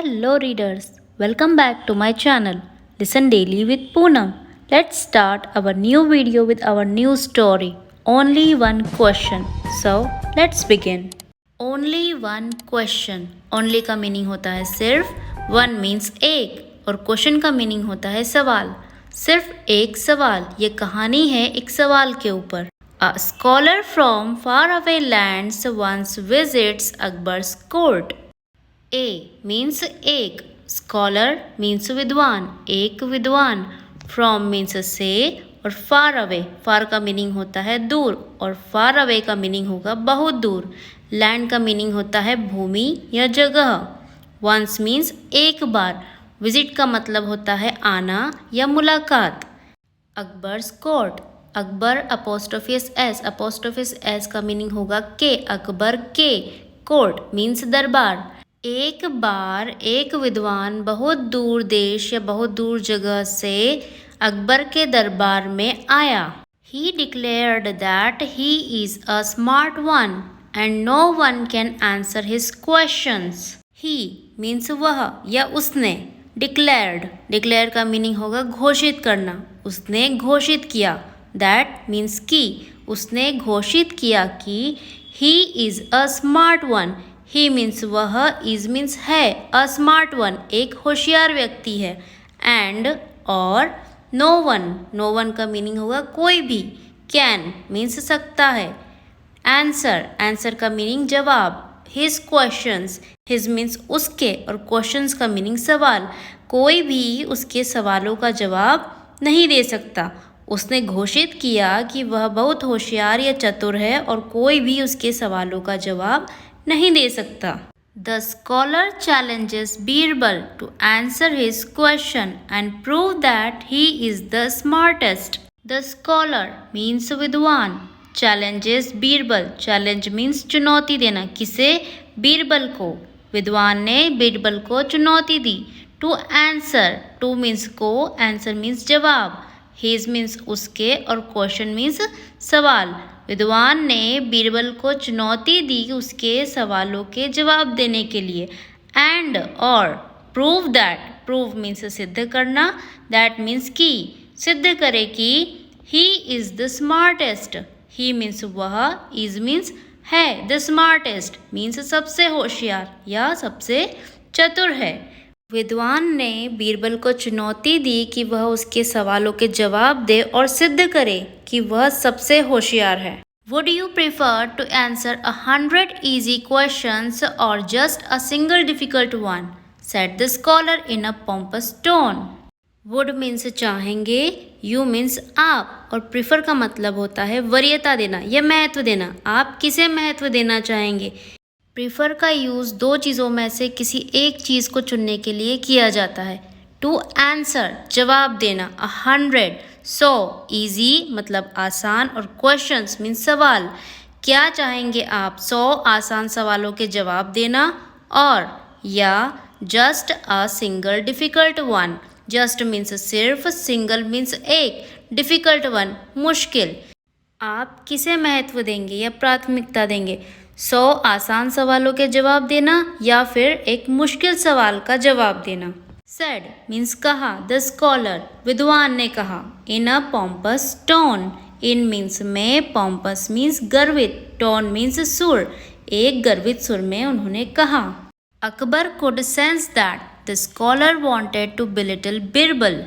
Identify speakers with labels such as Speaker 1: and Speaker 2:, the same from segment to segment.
Speaker 1: Hello readers, welcome back to my channel. Listen daily with Poonam. Let's start our new video with our new story. Only one question. So let's begin. Only one question. Only का meaning होता है सिर्फ, one means एक और question का meaning होता है सवाल. सिर्फ एक सवाल. ये कहानी है एक सवाल के ऊपर. A scholar from faraway lands once visits Akbar's court. A means एक, scholar means विद्वान, एक विद्वान, from means से और far away, far का मीनिंग होता है दूर और far away का मीनिंग होगा बहुत दूर. land का मीनिंग होता है भूमि या जगह. once means एक बार. visit का मतलब होता है आना या मुलाकात. अकबर्स कोर्ट. अकबर अपोस्ट्रोफिस एस का मीनिंग होगा के. अकबर के. कोर्ट मीन्स दरबार. एक बार एक विद्वान बहुत दूर देश या बहुत दूर जगह से अकबर के दरबार में आया. He declared that he is a smart one and no one can answer his questions. He means वह या उसने. Declared का मीनिंग होगा घोषित करना. उसने घोषित किया. That means कि उसने घोषित किया कि he is a smart one. He means वह, इज मीन्स है, अ स्मार्ट वन एक होशियार व्यक्ति है, एंड और नो वन का मीनिंग होगा कोई भी. कैन मीन्स सकता है. आंसर का मीनिंग जवाब. His questions. हिज मीन्स उसके और क्वेश्चंस का मीनिंग सवाल. कोई भी उसके सवालों का जवाब नहीं दे सकता. उसने घोषित किया कि वह बहुत होशियार या चतुर है और कोई भी उसके सवालों का जवाब नहीं दे सकता. The scholar challenges Birbal to answer his question and prove that he is the smartest. The scholar means विद्वान. Challenges Birbal. Challenge means चुनौती देना. किसे? बीरबल को. विद्वान ने बीरबल को चुनौती दी. To answer. To means को. Answer means जवाब. His means उसके और question means सवाल. विद्वान ने बीरबल को चुनौती दी उसके सवालों के जवाब देने के लिए. एंड और प्रूव दैट. प्रूव मीन्स सिद्ध करना. दैट मीन्स कि सिद्ध करे कि he is the smartest. He means वह. इज मीन्स है. द स्मार्टेस्ट मीन्स सबसे होशियार या सबसे चतुर है. विद्वान ने बीरबल को चुनौती दी कि वह उसके सवालों के जवाब दे और सिद्ध करे कि वह सबसे होशियार है. Would you prefer to answer 100 easy questions or just a single difficult one? Said the scholar in a pompous tone. Would means चाहेंगे, you means आप और prefer का मतलब होता है वरीयता देना या महत्व देना. आप किसे महत्व देना चाहेंगे? प्रीफर का यूज़ दो चीज़ों में से किसी एक चीज़ को चुनने के लिए किया जाता है. टू आंसर जवाब देना. 100 100 ईजी मतलब आसान और क्वेश्चंस मीन्स सवाल. क्या चाहेंगे आप? 100 आसान सवालों के जवाब देना और या just a single difficult one. Just means सिर्फ, सिंगल मीन्स एक, डिफ़िकल्ट वन मुश्किल. आप किसे महत्व देंगे या प्राथमिकता देंगे? 100 आसान सवालों के जवाब देना या फिर एक मुश्किल सवाल का जवाब देना. सेड मीन्स कहा. द स्कॉलर विद्वान ने कहा. In a pompous tone. In means में, पॉम्पस मीन्स गर्वित, टोन मीन्स सुर. एक गर्वित सुर में उन्होंने कहा. Akbar could sense that the scholar wanted to belittle Birbal.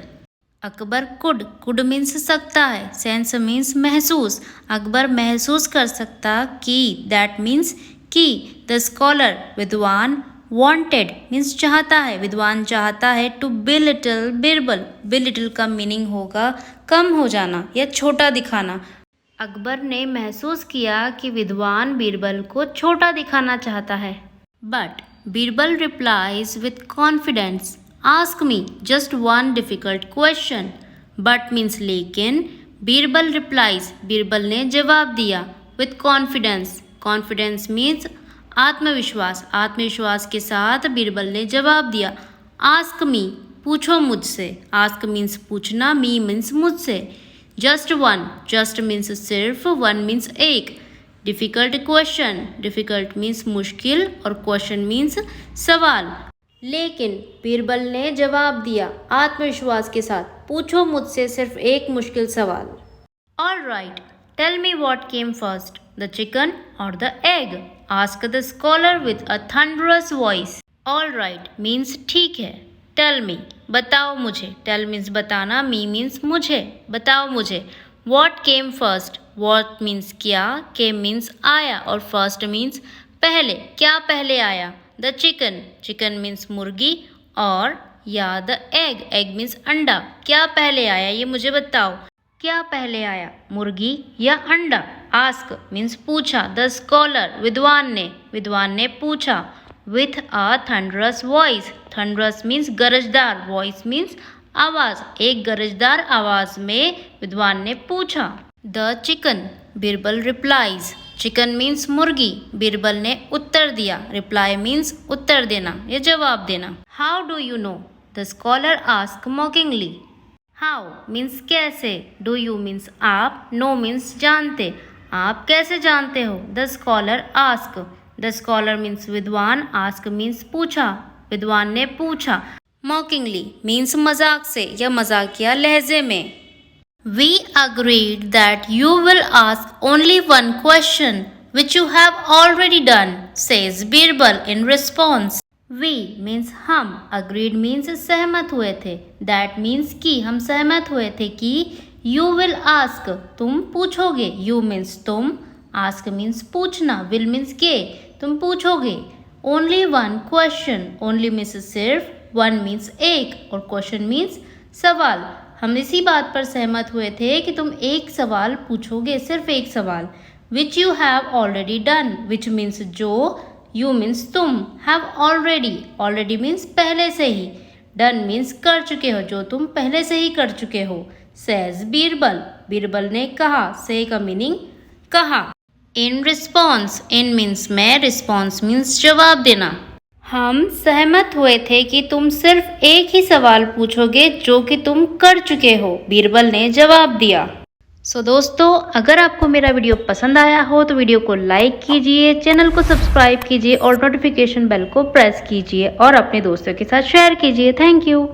Speaker 1: Akbar could means सकता है. सेंस मीन्स महसूस. अकबर महसूस कर सकता कि. दैट मीन्स कि. द स्कॉलर विद्वान. वांटेड मीन्स चाहता है. विद्वान चाहता है टू बिलिटल बिरबल. बिलिटल का मीनिंग होगा कम हो जाना या छोटा दिखाना. अकबर ने महसूस किया कि विद्वान बीरबल को छोटा दिखाना चाहता है. But Birbal replies with confidence. Ask me just one difficult question. But means लेकिन. बीरबल replies. बीरबल ने जवाब दिया. With confidence. Confidence means आत्मविश्वास. आत्मविश्वास के साथ बीरबल ने जवाब दिया. Ask me. पूछो मुझसे. Ask means पूछना. Me means मुझसे. Just one. Just means सिर्फ. One means एक. Difficult question. Difficult means मुश्किल और question means सवाल. लेकिन बीरबल ने जवाब दिया आत्मविश्वास के साथ, पूछो मुझसे सिर्फ एक मुश्किल सवाल। All right, tell me what came first, the chicken और the egg, ask the scholar with a thunderous voice. All right means ठीक है, टेल मी बताओ मुझे, टेल मीन्स बताना, मी मीन्स मुझे, बताओ मुझे। What came first, what means क्या, केम मीन्स आया और फर्स्ट मीन्स पहले, क्या पहले आया। द चिकन, चिकन मीन्स मुर्गी, और या द एग, एग मीन्स अंडा, क्या पहले आया ये मुझे बताओ, क्या पहले आया मुर्गी या अंडा। आस्क मीन्स पूछा, द स्कॉलर विद्वान ने पूछा, with a thunderous voice, thunderous means गरजदार, वॉइस मीन्स आवाज, एक गरजदार आवाज में विद्वान ने पूछा। The chicken, Birbal replies, chicken means मुर्गी, बीरबल ने उत्तर दिया, रिप्लाई मीन्स उत्तर देना या जवाब देना। How do you know, the scholar ask mockingly, how means कैसे, डू यू मीन्स आप, नो मीन्स जानते, आप कैसे जानते हो। The scholar ask, the scholar means विद्वान, आस्क मीन्स पूछा, विद्वान ने पूछा। मॉकिंगली मीन्स मजाक से या मजाकिया लहजे में। We agreed that you will ask only one question, which you have already done, says Birbal in response. We means हम, agreed means सहमत हुए थे, that means कि हम सहमत हुए थे कि you will ask तुम पूछोगे, you means तुम, ask means पूछना, will means के तुम पूछोगे। Only one question, only means सिर्फ, one means एक और question means सवाल। हम इसी बात पर सहमत हुए थे कि तुम एक सवाल पूछोगे, सिर्फ एक सवाल। Which you have already done, which means जो, यू मीन्स तुम, हैव ऑलरेडी, ऑलरेडी मीन्स पहले से ही, डन मीन्स कर चुके हो, जो तुम पहले से ही कर चुके हो। सेज बीरबल, बीरबल ने कहा, से का मीनिंग कहा। इन रिस्पॉन्स, इन मीन्स में, रिस्पॉन्स मीन्स जवाब देना। हम सहमत हुए थे कि तुम सिर्फ एक ही सवाल पूछोगे जो कि तुम कर चुके हो, बीरबल ने जवाब दिया। सो दोस्तों, अगर आपको मेरा वीडियो पसंद आया हो तो वीडियो को लाइक कीजिए, चैनल को सब्सक्राइब कीजिए और नोटिफिकेशन बेल को प्रेस कीजिए और अपने दोस्तों के साथ शेयर कीजिए। Thank you.